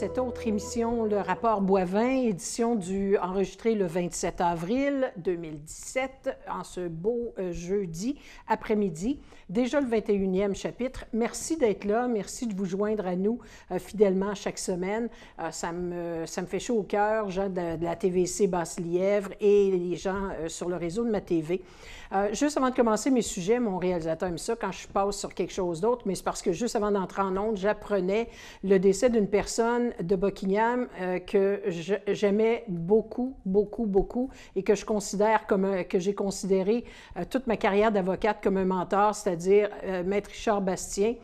cette autre émission, le rapport Boivin, édition enregistrée le 27 avril 2017, en ce beau jeudi après-midi. Déjà le 21e chapitre. Merci d'être là, merci de vous joindre à nous fidèlement chaque semaine. Ça me fait chaud au cœur, gens de la TVC Basse-Lièvre et les gens sur le réseau de ma TV. Juste avant de commencer mes sujets, mon réalisateur aime ça quand je passe sur quelque chose d'autre, mais c'est parce que juste avant d'entrer en ondes, j'apprenais le décès d'une personne de Buckingham que j'aimais beaucoup, beaucoup, beaucoup et que je considère que j'ai considéré toute ma carrière d'avocate comme un mentor, c'est-à-dire Maître Richard Bastien,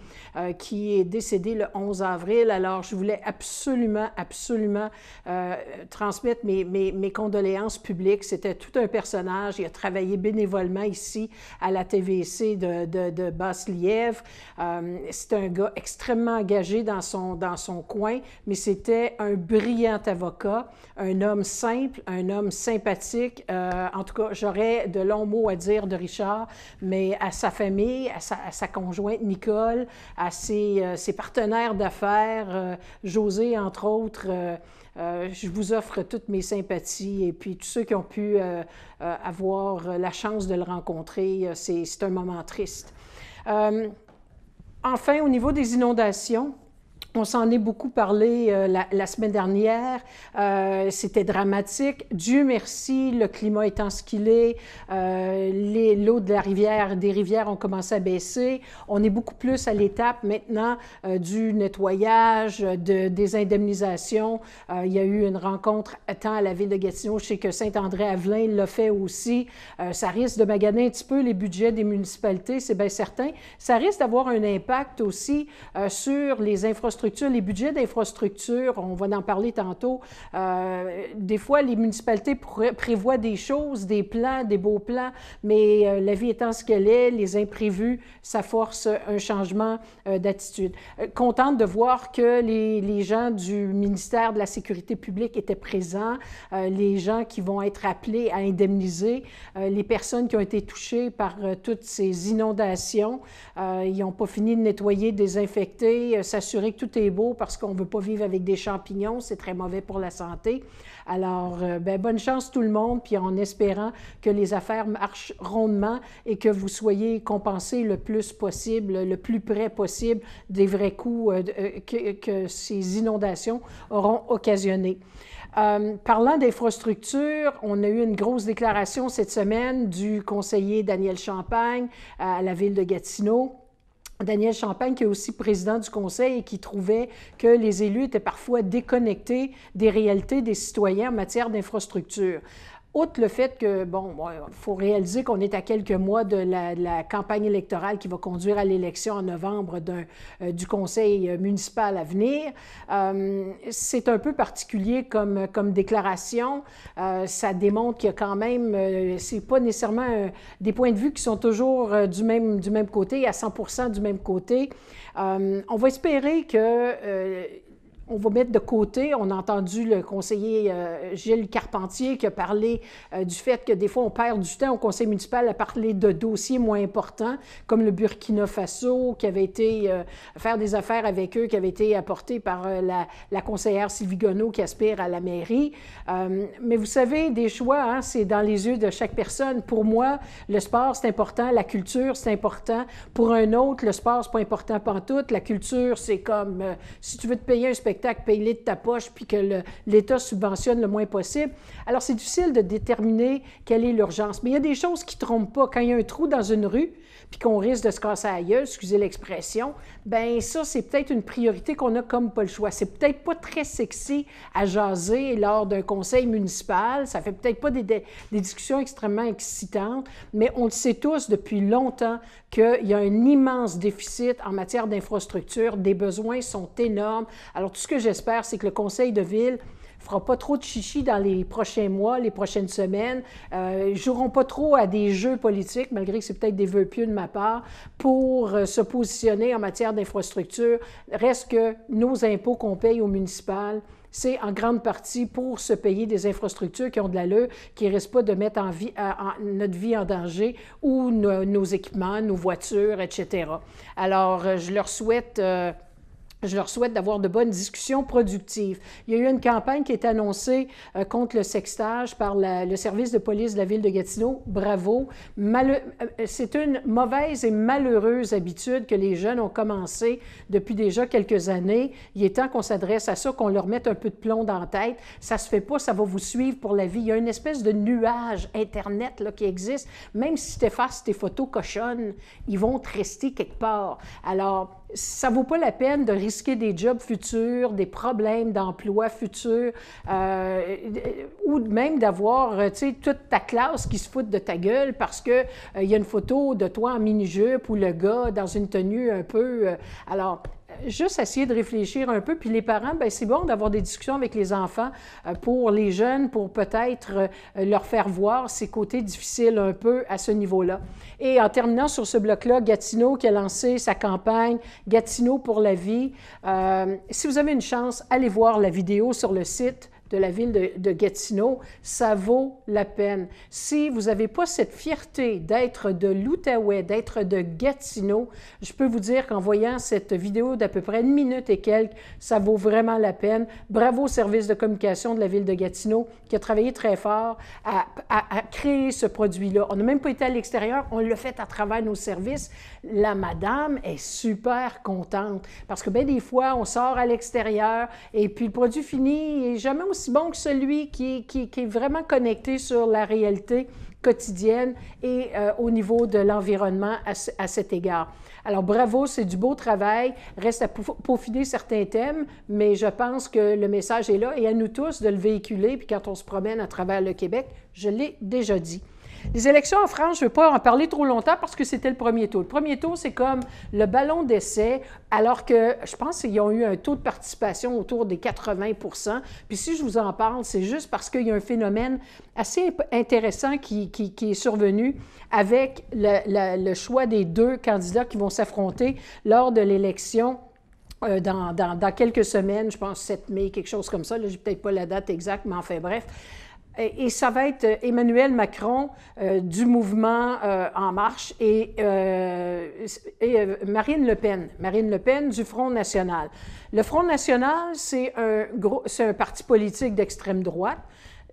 qui est décédé le 11 avril. Alors, je voulais absolument, absolument transmettre mes condoléances publiques. C'était tout un personnage. Il a travaillé bénévolement ici à la TVC de Basse-Lièvre. C'est un gars extrêmement engagé dans son coin, mais c'était un brillant avocat, un homme simple, un homme sympathique. En tout cas, j'aurais de longs mots à dire de Richard, mais à sa famille, à sa conjointe Nicole, à ses partenaires d'affaires, José, entre autres, je vous offre toutes mes sympathies et puis tous ceux qui ont pu avoir la chance de le rencontrer, c'est un moment triste. Enfin, au niveau des inondations, on s'en est beaucoup parlé la semaine dernière. C'était dramatique. Dieu merci, le climat étant ce qu'il est, l'eau des rivières ont commencé à baisser. On est beaucoup plus à l'étape maintenant du nettoyage, des indemnisations. Il y a eu une rencontre tant à la ville de Gatineau, je sais que Saint-André-Avelin l'a fait aussi. Ça risque de maganer un petit peu les budgets des municipalités, c'est bien certain. Ça risque d'avoir un impact aussi sur les infrastructures. Les budgets d'infrastructure, on va en parler tantôt, des fois, les municipalités prévoient des choses, des plans, des beaux plans, mais la vie étant ce qu'elle est, les imprévus, ça force un changement d'attitude. Contente de voir que les gens du ministère de la Sécurité publique étaient présents, les gens qui vont être appelés à indemniser, les personnes qui ont été touchées par toutes ces inondations. Ils n'ont pas fini de nettoyer, désinfecter, s'assurer que tout est beau parce qu'on ne veut pas vivre avec des champignons, c'est très mauvais pour la santé. Alors, bonne chance tout le monde, puis en espérant que les affaires marchent rondement et que vous soyez compensés le plus possible, le plus près possible des vrais coûts que ces inondations auront occasionnés. Parlant d'infrastructure, on a eu une grosse déclaration cette semaine du conseiller Daniel Champagne à la ville de Gatineau. Daniel Champagne, qui est aussi président du conseil et qui trouvait que les élus étaient parfois déconnectés des réalités des citoyens en matière d'infrastructure. Outre le fait que, il faut réaliser qu'on est à quelques mois de la campagne électorale qui va conduire à l'élection en novembre du conseil municipal à venir. C'est un peu particulier comme déclaration. Ça démontre qu'il y a quand même, c'est pas nécessairement des points de vue qui sont toujours du même côté, à 100% du même côté. On va espérer que on va mettre de côté, on a entendu le conseiller Gilles Carpentier qui a parlé du fait que des fois on perd du temps au conseil municipal à parler de dossiers moins importants, comme le Burkina Faso, qui avait été faire des affaires avec eux, qui avait été apporté par la conseillère Sylvie Gonneau qui aspire à la mairie. Mais vous savez, des choix, hein, c'est dans les yeux de chaque personne. Pour moi, le sport, c'est important, la culture, c'est important. Pour un autre, le sport, c'est pas important pantoute. La culture, c'est comme si tu veux te payer un spectacle, paye-les de ta poche, puis que l'État subventionne le moins possible. Alors, c'est difficile de déterminer quelle est l'urgence. Mais il y a des choses qui ne trompent pas. Quand il y a un trou dans une rue, puis qu'on risque de se casser la gueule, excusez l'expression, bien ça, c'est peut-être une priorité qu'on a comme pas le choix. C'est peut-être pas très sexy à jaser lors d'un conseil municipal. Ça fait peut-être pas des discussions extrêmement excitantes, mais on le sait tous depuis longtemps qu'il y a un immense déficit en matière d'infrastructure. Des besoins sont énormes. Alors, tout ce que j'espère, c'est que le conseil de ville ne fera pas trop de chichi dans les prochains mois, les prochaines semaines. Ils ne joueront pas trop à des jeux politiques, malgré que c'est peut-être des vœux pieux de ma part, pour se positionner en matière d'infrastructure. Reste que nos impôts qu'on paye au municipal, c'est en grande partie pour se payer des infrastructures qui ont de l'allure, qui ne risquent pas de mettre notre vie en danger ou nos équipements, nos voitures, etc. Alors, je leur souhaite Je leur souhaite d'avoir de bonnes discussions productives. Il y a eu une campagne qui est annoncée contre le sextage par le service de police de la ville de Gatineau. Bravo. C'est une mauvaise et malheureuse habitude que les jeunes ont commencé depuis déjà quelques années. Il est temps qu'on s'adresse à ça, qu'on leur mette un peu de plomb dans la tête. Ça se fait pas, ça va vous suivre pour la vie. Il y a une espèce de nuage Internet là, qui existe. Même si tu effaces tes photos cochonnes, ils vont te rester quelque part. Alors, ça ne vaut pas la peine de risquer des jobs futurs, des problèmes d'emploi futurs, ou même d'avoir, tu sais, toute ta classe qui se fout de ta gueule parce qu'il y a une photo de toi en mini-jupe ou le gars dans une tenue un peu... alors, juste essayer de réfléchir un peu. Puis les parents, bien, c'est bon d'avoir des discussions avec les enfants pour les jeunes, pour peut-être leur faire voir ces côtés difficiles un peu à ce niveau-là. Et en terminant sur ce bloc-là, Gatineau qui a lancé sa campagne « Gatineau pour la vie ». Si vous avez une chance, allez voir la vidéo sur le site de la ville de Gatineau, ça vaut la peine. Si vous n'avez pas cette fierté d'être de l'Outaouais, d'être de Gatineau, je peux vous dire qu'en voyant cette vidéo d'à peu près 1 minute et quelques, ça vaut vraiment la peine. Bravo au service de communication de la ville de Gatineau qui a travaillé très fort à créer ce produit-là. On n'a même pas été à l'extérieur, on l'a fait à travers nos services. La madame est super contente parce que bien des fois, on sort à l'extérieur et puis le produit fini n'est jamais aussi bon que celui qui est vraiment connecté sur la réalité quotidienne et au niveau de l'environnement à cet égard. Alors bravo, c'est du beau travail, reste à peaufiner certains thèmes, mais je pense que le message est là et à nous tous de le véhiculer, puis quand on se promène à travers le Québec, je l'ai déjà dit. Les élections en France, je ne vais pas en parler trop longtemps parce que c'était le premier tour. Le premier tour, c'est comme le ballon d'essai, alors que je pense qu'ils ont eu un taux de participation autour des 80 %. Puis si je vous en parle, c'est juste parce qu'il y a un phénomène assez intéressant qui est survenu avec le choix des 2 candidats qui vont s'affronter lors de l'élection dans quelques semaines, je pense 7 mai, quelque chose comme ça. Là, je n'ai peut-être pas la date exacte, mais enfin bref. Et ça va être Emmanuel Macron du mouvement En Marche et Marine Le Pen. Marine Le Pen du Front national. Le Front national, c'est un parti politique d'extrême droite.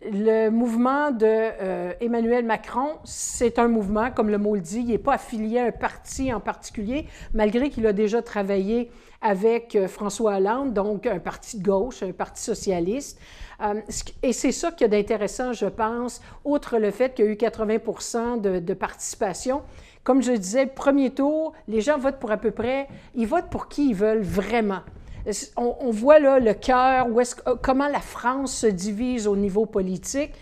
Le mouvement d'Emmanuel Macron, c'est un mouvement, comme le mot le dit, il n'est pas affilié à un parti en particulier, malgré qu'il a déjà travaillé avec François Hollande, donc un parti de gauche, un parti socialiste. Et c'est ça qu'il y a d'intéressant, je pense, outre le fait qu'il y a eu 80 % de participation. Comme je disais, premier tour, les gens votent pour à peu près, ils votent pour qui ils veulent vraiment. On voit là le cœur, comment la France se divise au niveau politique.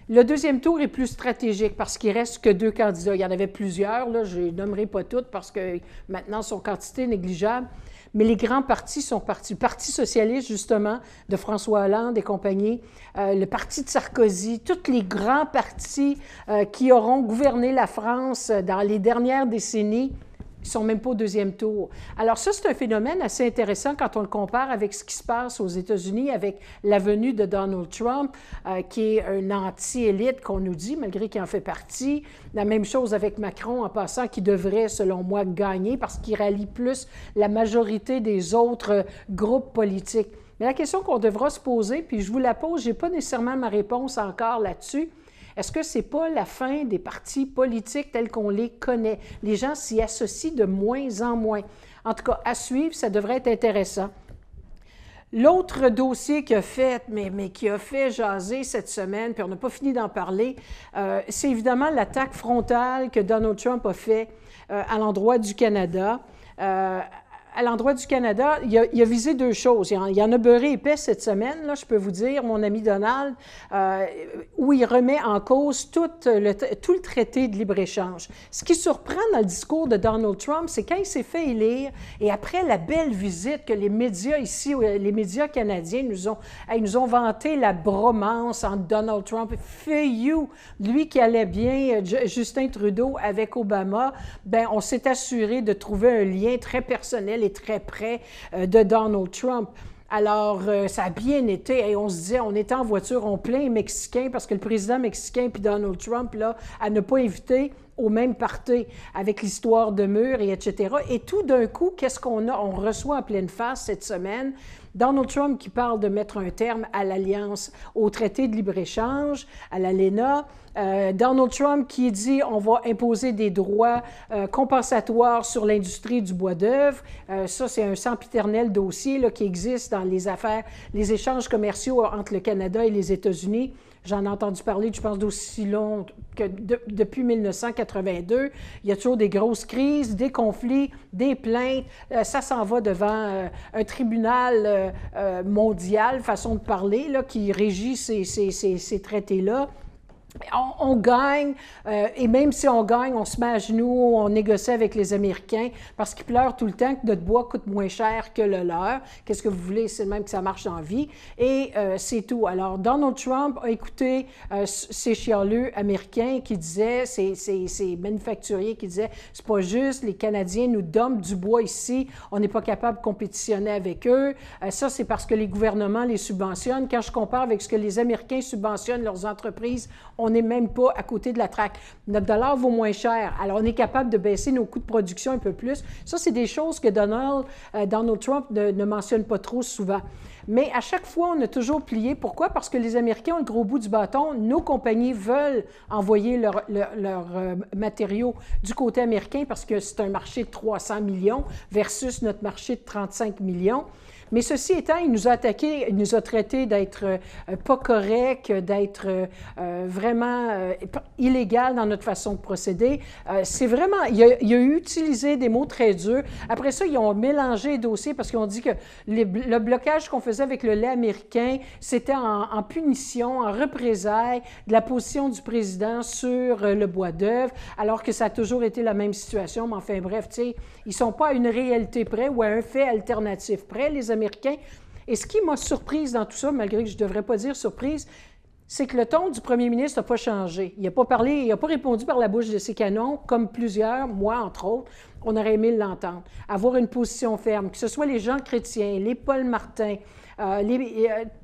Le deuxième tour est plus stratégique parce qu'il ne reste que 2 candidats. Il y en avait plusieurs, là, je ne les nommerai pas toutes parce que maintenant, sont quantité négligeable. Mais les grands partis sont partis. Le Parti socialiste, justement, de François Hollande et compagnie, le Parti de Sarkozy, tous les grands partis qui auront gouverné la France dans les dernières décennies, ils ne sont même pas au deuxième tour. Alors ça, c'est un phénomène assez intéressant quand on le compare avec ce qui se passe aux États-Unis, avec la venue de Donald Trump, qui est un anti-élite qu'on nous dit, malgré qu'il en fait partie. La même chose avec Macron, en passant, qui devrait, selon moi, gagner parce qu'il rallie plus la majorité des autres groupes politiques. Mais la question qu'on devra se poser, puis je vous la pose, je n'ai pas nécessairement ma réponse encore là-dessus. Est-ce que ce n'est pas la fin des partis politiques tels qu'on les connaît? Les gens s'y associent de moins en moins. En tout cas, à suivre, ça devrait être intéressant. L'autre dossier qui a fait, mais qui a fait jaser cette semaine, puis on n'a pas fini d'en parler, c'est évidemment l'attaque frontale que Donald Trump a fait à l'endroit du Canada. À l'endroit du Canada, il a visé 2 choses. Il y en a beurré épais cette semaine, là, je peux vous dire, mon ami Donald, où il remet en cause tout le traité de libre-échange. Ce qui surprend dans le discours de Donald Trump, c'est quand il s'est fait élire, et après la belle visite que les médias ici, les médias canadiens nous ont vanté la bromance entre Donald Trump et Feu, lui qui allait bien, Justin Trudeau avec Obama, bien, on s'est assuré de trouver un lien très personnel et très près de Donald Trump. Alors, ça a bien été, et on se disait, on était en voiture, on plaint les Mexicains parce que le président mexicain puis Donald Trump, là, à ne pas éviter, au même party avec l'histoire de murs et etc. Et tout d'un coup, qu'est-ce qu'on a? On reçoit en pleine face cette semaine Donald Trump qui parle de mettre un terme à l'alliance, au traité de libre-échange, à l'ALENA. Donald Trump qui dit on va imposer des droits compensatoires sur l'industrie du bois d'œuvre. Ça, c'est un sempiternel dossier là, qui existe dans les affaires, les échanges commerciaux entre le Canada et les États-Unis. J'en ai entendu parler, je pense, d'aussi long que depuis 1982. Il y a toujours des grosses crises, des conflits, des plaintes. Ça s'en va devant un tribunal mondial, façon de parler, là, qui régit ces traités-là. On gagne, et même si on gagne, on se met à genoux, on négocie avec les Américains parce qu'ils pleurent tout le temps que notre bois coûte moins cher que le leur. Qu'est-ce que vous voulez? C'est le même que ça marche dans la vie. Et c'est tout. Alors, Donald Trump a écouté ces chialeux américains qui disaient, ces manufacturiers qui disaient, c'est pas juste, les Canadiens nous donnent du bois ici, on n'est pas capable de compétitionner avec eux. Ça, c'est parce que les gouvernements les subventionnent. Quand je compare avec ce que les Américains subventionnent leurs entreprises, on n'est même pas à côté de la traque. Notre dollar vaut moins cher, alors on est capable de baisser nos coûts de production un peu plus. Ça, c'est des choses que Donald Trump ne mentionne pas trop souvent. Mais à chaque fois, on a toujours plié. Pourquoi? Parce que les Américains ont le gros bout du bâton. Nos compagnies veulent envoyer leurs matériaux du côté américain parce que c'est un marché de 300 millions versus notre marché de 35 millions. Mais ceci étant, il nous a attaqué, il nous a traité d'être pas correct, d'être vraiment illégal dans notre façon de procéder. C'est vraiment, il a utilisé des mots très durs. Après ça, ils ont mélangé les dossiers parce qu'ils ont dit que le blocage qu'on faisait avec le lait américain, c'était en punition, en représailles de la position du président sur le bois d'œuvre, alors que ça a toujours été la même situation. Mais enfin bref, tu sais, ils ne sont pas à une réalité près ou à un fait alternatif près, les Américains. Et ce qui m'a surprise dans tout ça, malgré que je ne devrais pas dire surprise, c'est que le ton du premier ministre n'a pas changé. Il n'a pas parlé, il n'a pas répondu par la bouche de ses canons, comme plusieurs, moi entre autres, on aurait aimé l'entendre. Avoir une position ferme, que ce soit les Jean Chrétien, les Paul Martin,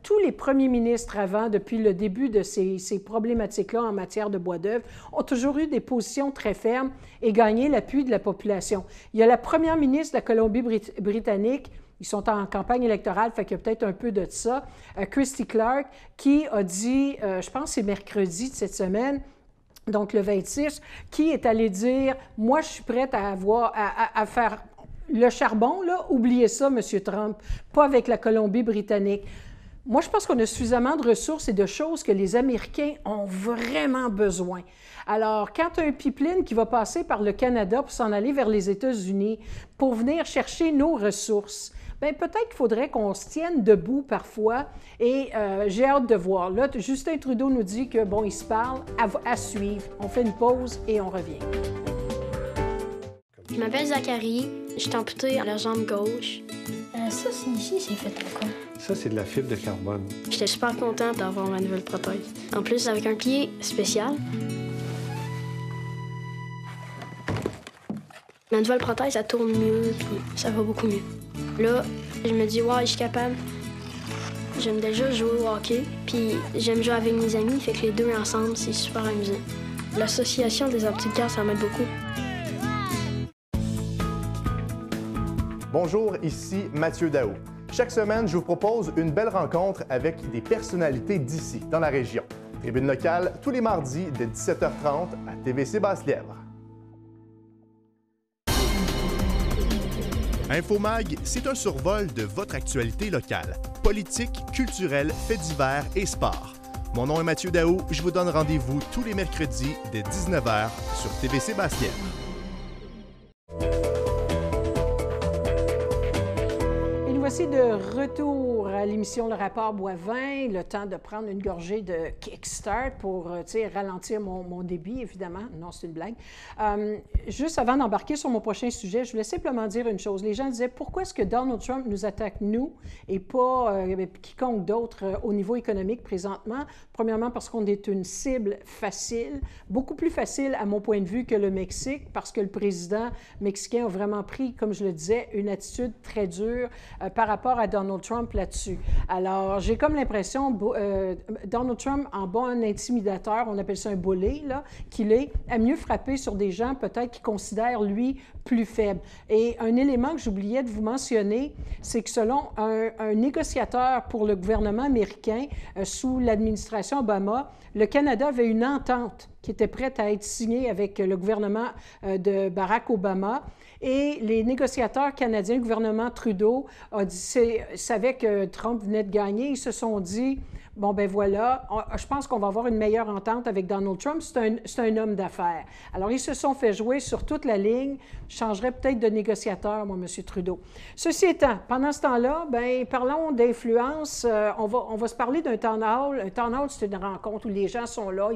tous les premiers ministres avant, depuis le début de ces problématiques-là en matière de bois d'œuvre, ont toujours eu des positions très fermes et gagné l'appui de la population. Il y a la première ministre de la Colombie-Britannique, ils sont en campagne électorale, fait qu'il y a peut-être un peu de ça, Christy Clark, qui a dit, je pense que c'est mercredi de cette semaine, donc le 26, qui est allé dire « Moi, je suis prête à faire le charbon, là, oubliez ça, M. Trump, pas avec la Colombie-Britannique. » Moi, je pense qu'on a suffisamment de ressources et de choses que les Américains ont vraiment besoin. Alors, quand tu as un pipeline qui va passer par le Canada pour s'en aller vers les États-Unis pour venir chercher nos ressources, bien, peut-être qu'il faudrait qu'on se tienne debout parfois et j'ai hâte de voir. Là, Justin Trudeau nous dit que, bon, il se parle, à suivre. On fait une pause et on revient. Je m'appelle Zachary, je suis amputé à la jambe gauche. Ça, ici, c'est fait en quoi? Ça, c'est de la fibre de carbone. J'étais super contente d'avoir ma nouvelle prothèse. En plus, avec un pied spécial. Ma nouvelle prothèse, elle tourne mieux, puis ça va beaucoup mieux. Là, je me dis, ouais, je suis capable. J'aime déjà jouer au hockey, puis j'aime jouer avec mes amis, fait que les deux ensemble, c'est super amusant. L'association des aptitudes, ça m'aide beaucoup. Bonjour, ici Mathieu Daou. Chaque semaine, je vous propose une belle rencontre avec des personnalités d'ici, dans la région. Tribune locale, tous les mardis dès 17h30 à TVC Basse-Lièvre. Infomag, c'est un survol de votre actualité locale. Politique, culturelle, faits divers et sport. Mon nom est Mathieu Daou, je vous donne rendez-vous tous les mercredis dès 19h sur TVC Basse-Lièvre. Voici de retour à l'émission Le Rapport Boivin, le temps de prendre une gorgée de Kickstart pour ralentir mon débit, évidemment. Non, c'est une blague. Juste avant d'embarquer sur mon prochain sujet, je voulais simplement dire une chose. Les gens disaient, pourquoi est-ce que Donald Trump nous attaque, nous, et pas quiconque d'autre au niveau économique présentement? Premièrement, parce qu'on est une cible facile, beaucoup plus facile à mon point de vue que le Mexique, parce que le président mexicain a vraiment pris, comme je le disais, une attitude très dure par rapport à Donald Trump là-dessus. Alors, j'ai comme l'impression, Donald Trump, en bon intimidateur, on appelle ça un bully, là, qu'il est, à mieux frapper sur des gens peut-être qui considèrent, lui, plus faible. Et un élément que j'oubliais de vous mentionner, c'est que selon un négociateur pour le gouvernement américain sous l'administration Obama, le Canada avait une entente qui était prête à être signée avec le gouvernement de Barack Obama. Et les négociateurs canadiens, le gouvernement Trudeau, savaient que Trump venait de gagner. Ils se sont dit, bon, ben voilà, je pense qu'on va avoir une meilleure entente avec Donald Trump. C'est un homme d'affaires. Alors, ils se sont fait jouer sur toute la ligne. Je changerais peut-être de négociateur, moi, M. Trudeau. Ceci étant, pendant ce temps-là, ben parlons d'influence. On va se parler d'un town hall. Un town hall, c'est une rencontre où les gens sont là.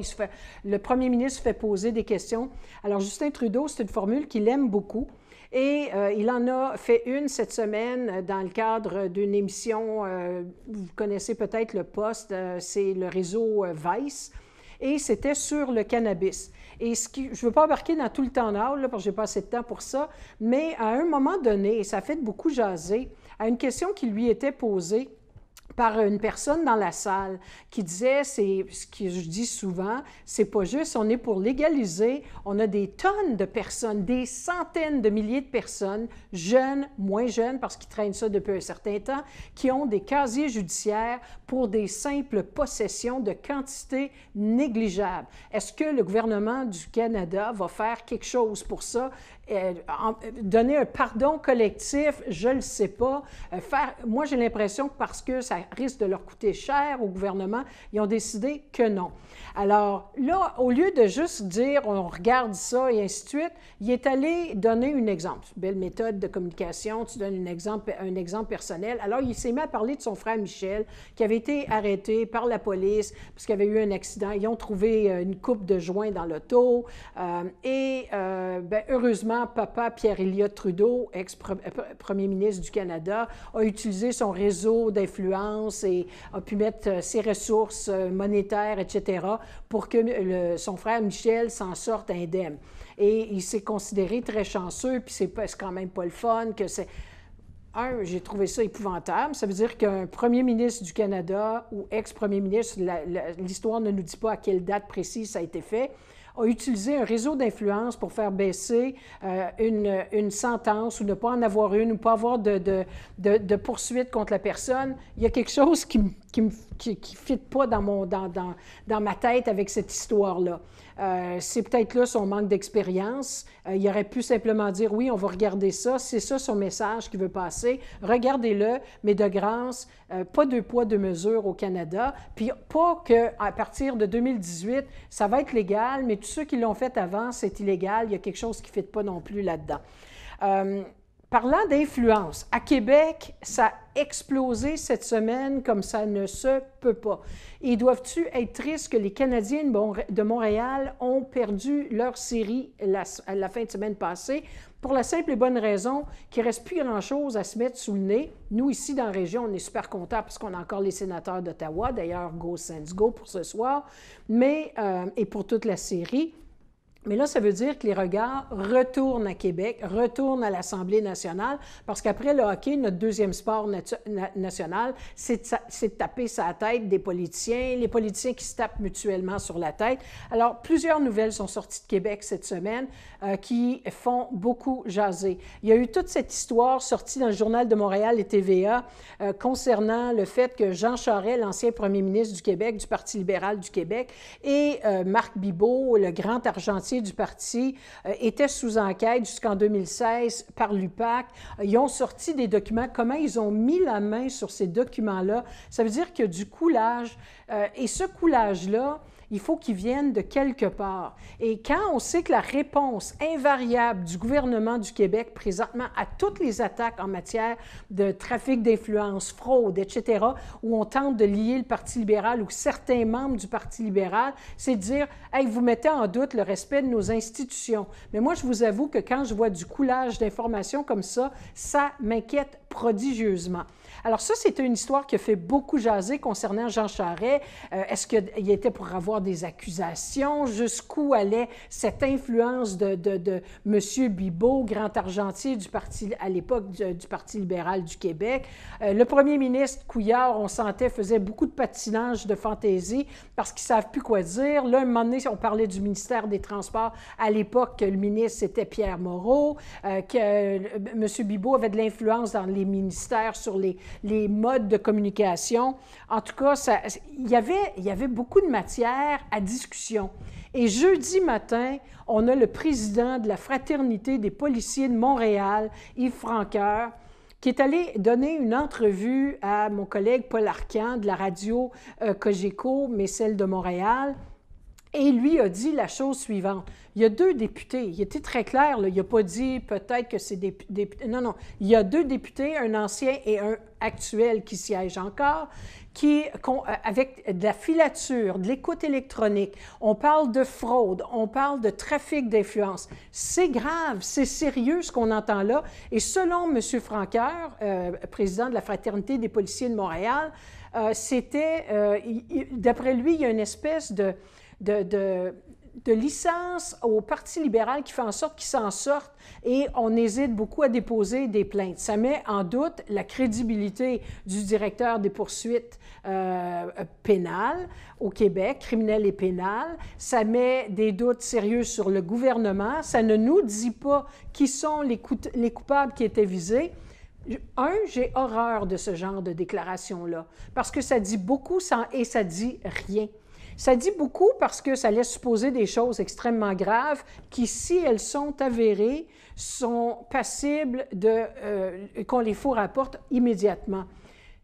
Le premier ministre fait poser des questions. Alors, Justin Trudeau, c'est une formule qu'il aime beaucoup. Et il en a fait une cette semaine dans le cadre d'une émission, vous connaissez peut-être le poste, c'est le réseau Vice, et c'était sur le cannabis. Et je ne veux pas embarquer dans tout le temps hall, parce que je n'ai pas assez de temps pour ça, mais à un moment donné, et ça fait beaucoup jaser, à une question qui lui était posée par une personne dans la salle qui disait, c'est ce que je dis souvent, c'est pas juste, on est pour légaliser, on a des tonnes de personnes, des centaines de milliers de personnes, jeunes, moins jeunes, parce qu'ils traînent ça depuis un certain temps, qui ont des casiers judiciaires pour des simples possessions de quantités négligeables. Est-ce que le gouvernement du Canada va faire quelque chose pour ça? Donner un pardon collectif, je ne le sais pas. Moi, j'ai l'impression que parce que ça risque de leur coûter cher au gouvernement, ils ont décidé que non. Alors là, au lieu de juste dire on regarde ça et ainsi de suite, il est allé donner un exemple. Belle méthode de communication, tu donnes un exemple personnel. Alors, il s'est mis à parler de son frère Michel, qui avait été arrêté par la police parce qu'il avait eu un accident. Ils ont trouvé une coupe de joints dans l'auto. Heureusement, papa Pierre-Éliott Trudeau, ex-premier ministre du Canada, a utilisé son réseau d'influence et a pu mettre ses ressources monétaires, etc., pour que son frère Michel s'en sorte indemne. Et il s'est considéré très chanceux, puis c'est quand même pas le fun que c'est... J'ai trouvé ça épouvantable. Ça veut dire qu'un premier ministre du Canada ou ex-premier ministre, l'histoire ne nous dit pas à quelle date précise ça a été fait, a utilisé un réseau d'influence pour faire baisser une sentence ou ne pas en avoir une ou pas avoir de poursuite contre la personne. Il y a quelque chose qui ne fit pas dans ma tête avec cette histoire-là. C'est peut-être là son manque d'expérience. Il aurait pu simplement dire, oui, on va regarder ça. C'est ça son message qu'il veut passer. Regardez-le, mais de grâce, pas deux poids, deux mesures au Canada. Puis pas qu'à partir de 2018, ça va être légal, mais tous ceux qui l'ont fait avant, c'est illégal. Il y a quelque chose qui ne fit pas non plus là-dedans. Parlant d'influence, à Québec, ça a explosé cette semaine comme ça ne se peut pas. Et doivent-tu être tristes que les Canadiens de Montréal ont perdu leur série la fin de semaine passée pour la simple et bonne raison qu'il ne reste plus grand-chose à se mettre sous le nez. Nous, ici, dans la région, on est super contents parce qu'on a encore les sénateurs d'Ottawa. D'ailleurs, go Sens go pour ce soir, et pour toute la série. Mais là, ça veut dire que les regards retournent à Québec, retournent à l'Assemblée nationale, parce qu'après le hockey, notre deuxième sport national, c'est de taper sa tête des politiciens, les politiciens qui se tapent mutuellement sur la tête. Alors, plusieurs nouvelles sont sorties de Québec cette semaine qui font beaucoup jaser. Il y a eu toute cette histoire sortie dans le Journal de Montréal et TVA concernant le fait que Jean Charest, l'ancien premier ministre du Québec, du Parti libéral du Québec, et Marc Bibeau, le grand argentier du parti, étaient sous enquête jusqu'en 2016 par l'UPAC. Ils ont sorti des documents. Comment ils ont mis la main sur ces documents-là? Ça veut dire qu'il y a du coulage. Et ce coulage-là, il faut qu'il vienne de quelque part. Et quand on sait que la réponse invariable du gouvernement du Québec présentement à toutes les attaques en matière de trafic d'influence, fraude, etc., où on tente de lier le Parti libéral ou certains membres du Parti libéral, c'est de dire « Hey, vous mettez en doute le respect de nos institutions. » Mais moi, je vous avoue que quand je vois du coulage d'informations comme ça m'inquiète prodigieusement. Alors ça, c'est une histoire qui a fait beaucoup jaser concernant Jean Charest. Est-ce qu'il était pour avoir des accusations? Jusqu'où allait cette influence de M. Bibeau, grand argentier du parti, à l'époque du Parti libéral du Québec? Le premier ministre Couillard, on sentait, faisait beaucoup de patinage de fantaisie parce qu'ils ne savent plus quoi dire. Là, un moment donné, on parlait du ministère des Transports. À l'époque, le ministre, c'était Pierre Moreau, que M. Bibeau avait de l'influence dans les ministères sur les modes de communication. En tout cas, il y avait beaucoup de matière à discussion. Et jeudi matin, on a le président de la Fraternité des policiers de Montréal, Yves Francoeur, qui est allé donner une entrevue à mon collègue Paul Arcand de la radio Cogeco, mais celle de Montréal. Et lui a dit la chose suivante. Il y a 2 députés. Il était très clair, là. Il n'a pas dit peut-être que c'est des députés. Non, non. Il y a 2 députés, un ancien et un actuel qui siègent encore, avec de la filature, de l'écoute électronique. On parle de fraude, on parle de trafic d'influence. C'est grave, c'est sérieux ce qu'on entend là. Et selon M. Francoeur, président de la Fraternité des policiers de Montréal, d'après lui, il y a une espèce de licence au Parti libéral qui fait en sorte qu'ils s'en sortent et on hésite beaucoup à déposer des plaintes. Ça met en doute la crédibilité du directeur des poursuites pénales au Québec, criminelles et pénales. Ça met des doutes sérieux sur le gouvernement. Ça ne nous dit pas qui sont les coupables qui étaient visés. J'ai horreur de ce genre de déclaration-là parce que ça dit beaucoup et ça dit rien. Ça dit beaucoup parce que ça laisse supposer des choses extrêmement graves qui, si elles sont avérées, sont passibles qu'on les faut rapporte immédiatement.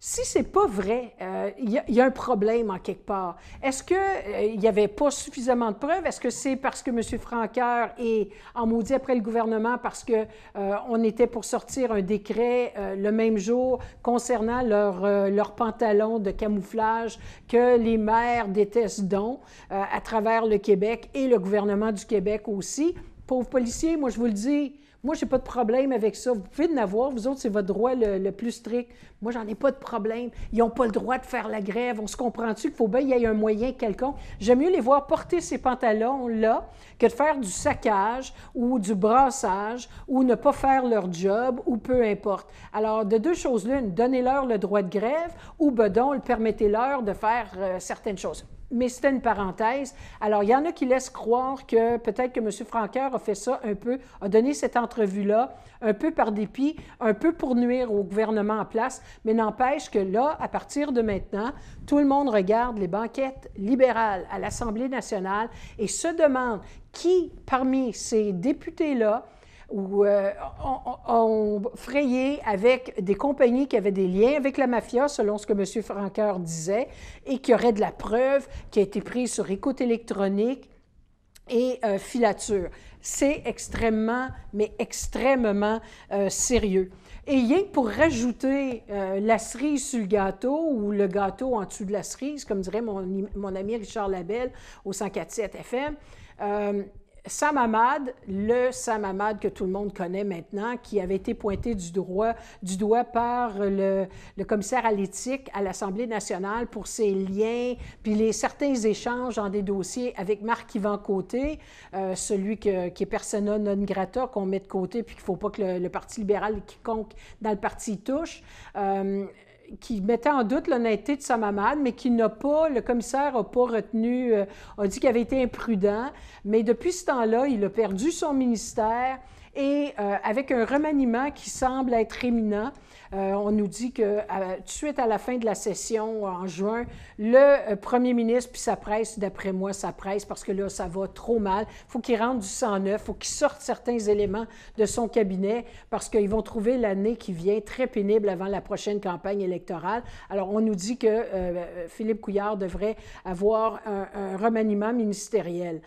Si ce n'est pas vrai, il y a un problème en quelque part. Est-ce qu'il n'y avait pas suffisamment de preuves? Est-ce que c'est parce que M. Francoeur est en maudit après le gouvernement parce qu'on était pour sortir un décret le même jour concernant leurs pantalons de camouflage que les maires détestent donc à travers le Québec et le gouvernement du Québec aussi? Pauvres policiers, moi je vous le dis, moi, je n'ai pas de problème avec ça. Vous pouvez en avoir, vous autres, c'est votre droit le plus strict. Moi, j'en ai pas de problème. Ils n'ont pas le droit de faire la grève. On se comprend-tu qu'il faut bien qu'il y ait un moyen quelconque? J'aime mieux les voir porter ces pantalons-là que de faire du saccage ou du brassage ou ne pas faire leur job ou peu importe. Alors, de 2 choses l'une, donnez-leur le droit de grève ou, bedon, permettez-leur de faire certaines choses. Mais c'était une parenthèse. Alors, il y en a qui laissent croire que peut-être que M. Francoeur a fait ça un peu, a donné cette entrevue-là, un peu par dépit, un peu pour nuire au gouvernement en place, mais n'empêche que là, à partir de maintenant, tout le monde regarde les banquettes libérales à l'Assemblée nationale et se demande qui, parmi ces députés-là, ont frayé avec des compagnies qui avaient des liens avec la mafia, selon ce que M. Francoeur disait, et qui auraient de la preuve qui a été prise sur écoute électronique et filature. C'est extrêmement, mais extrêmement sérieux. Et rien que pour rajouter la cerise sur le gâteau ou le gâteau en dessous de la cerise, comme dirait mon ami Richard Labelle au 104.7 FM, Sam Hamad, le Sam Hamad que tout le monde connaît maintenant, qui avait été pointé du doigt par le commissaire à l'éthique à l'Assemblée nationale pour ses liens, puis certains échanges dans des dossiers avec Marc-Yvan Côté, celui qui est persona non grata, qu'on met de côté, puis qu'il ne faut pas que le Parti libéral, quiconque dans le parti touche, qui mettait en doute l'honnêteté de Sam Hamad, mais qui le commissaire n'a pas retenu, a dit qu'il avait été imprudent, mais depuis ce temps-là, il a perdu son ministère et avec un remaniement qui semble être imminent, on nous dit que tout de suite à la fin de la session en juin, le premier ministre puis sa presse, d'après moi, sa presse, parce que là, ça va trop mal. Il faut qu'il rentre du sang neuf, il faut qu'il sorte certains éléments de son cabinet parce qu'ils vont trouver l'année qui vient très pénible avant la prochaine campagne électorale. Alors, on nous dit que Philippe Couillard devrait avoir un remaniement ministériel.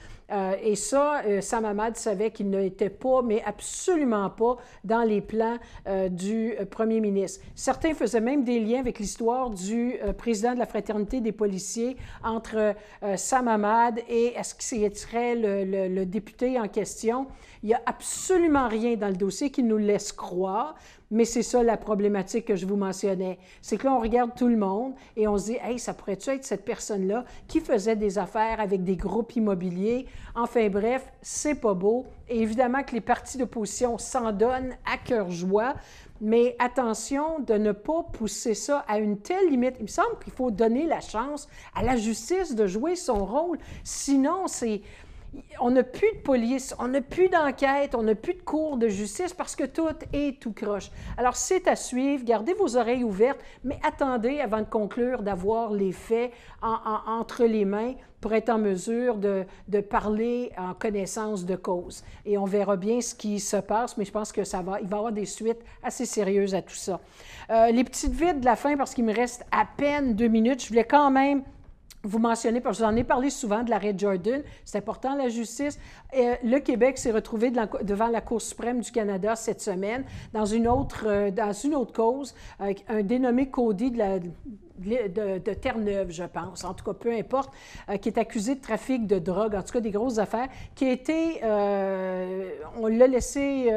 Et ça, Sam Hamad savait qu'il n'était pas, mais absolument pas, dans les plans du premier ministre. Certains faisaient même des liens avec l'histoire du président de la Fraternité des policiers entre Sam Hamad et est-ce qu'il serait le député en question. Il n'y a absolument rien dans le dossier qui nous laisse croire. Mais c'est ça la problématique que je vous mentionnais. C'est que là, on regarde tout le monde et on se dit « Hey, ça pourrait-tu être cette personne-là qui faisait des affaires avec des groupes immobiliers? » Enfin bref, c'est pas beau. Et évidemment que les partis d'opposition s'en donnent à cœur joie, mais attention de ne pas pousser ça à une telle limite. Il me semble qu'il faut donner la chance à la justice de jouer son rôle. Sinon, on n'a plus de police, on n'a plus d'enquête, on n'a plus de cours de justice parce que tout est tout croche. Alors, c'est à suivre. Gardez vos oreilles ouvertes, mais attendez avant de conclure d'avoir les faits entre les mains pour être en mesure de parler en connaissance de cause. Et on verra bien ce qui se passe, mais je pense que il va y avoir des suites assez sérieuses à tout ça. Les petites vites de la fin, parce qu'il me reste à peine 2 minutes, je voulais quand même vous mentionner, parce que je vous en ai parlé souvent de l'arrêt Jordan, c'est important la justice. Le Québec s'est retrouvé devant la Cour suprême du Canada cette semaine dans une autre cause, un dénommé Cody de Terre-Neuve, je pense, en tout cas, peu importe, qui est accusé de trafic de drogue, en tout cas des grosses affaires, qui a été, on l'a laissé,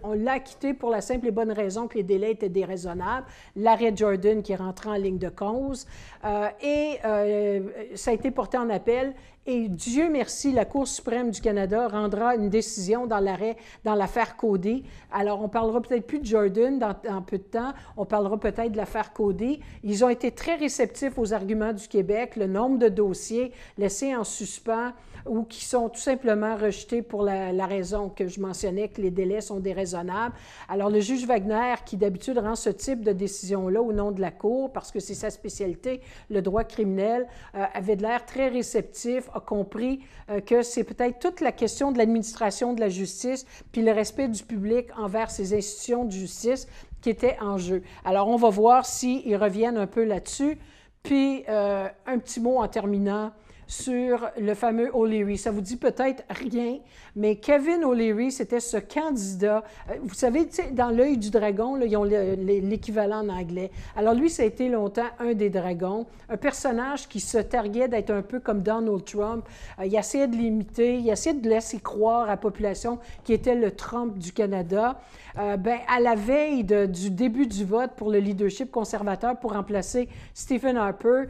on l'a acquitté pour la simple et bonne raison que les délais étaient déraisonnables. L'arrêt Jordan qui est rentré en ligne de cause ça a été porté en appel. Et Dieu merci, la Cour suprême du Canada rendra une décision dans l'affaire Cody. Alors, on parlera peut-être plus de Jordan dans peu de temps, on parlera peut-être de l'affaire Cody. Ils ont été très réceptifs aux arguments du Québec, le nombre de dossiers laissés en suspens ou qui sont tout simplement rejetés pour la raison que je mentionnais, que les délais sont déraisonnables. Alors, le juge Wagner, qui d'habitude rend ce type de décision-là au nom de la Cour, parce que c'est sa spécialité, le droit criminel, avait de l'air très réceptif, a compris que c'est peut-être toute la question de l'administration de la justice puis le respect du public envers ces institutions de justice qui était en jeu. Alors, on va voir s'ils reviennent un peu là-dessus. Puis, un petit mot en terminant sur le fameux O'Leary. Ça vous dit peut-être rien, mais Kevin O'Leary, c'était ce candidat. Vous savez, dans l'œil du dragon, là, ils ont l'équivalent en anglais. Alors lui, ça a été longtemps un des dragons, un personnage qui se targuait d'être un peu comme Donald Trump. Il essayait de l'imiter, il essayait de laisser croire à la population qu'il était le Trump du Canada. À la veille du début du vote pour le leadership conservateur pour remplacer Stephen Harper,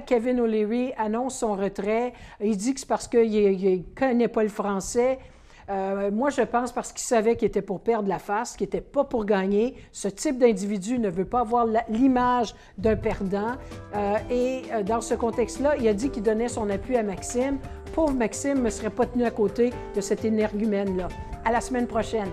Kevin O'Leary annonce son retrait. Il dit que c'est parce qu'il ne connaît pas le français. Moi, je pense parce qu'il savait qu'il était pour perdre la face, qu'il n'était pas pour gagner. Ce type d'individu ne veut pas avoir l'image d'un perdant. Dans ce contexte-là, il a dit qu'il donnait son appui à Maxime. Pauvre Maxime ne serait pas tenu à côté de cet énergumène-là. À la semaine prochaine.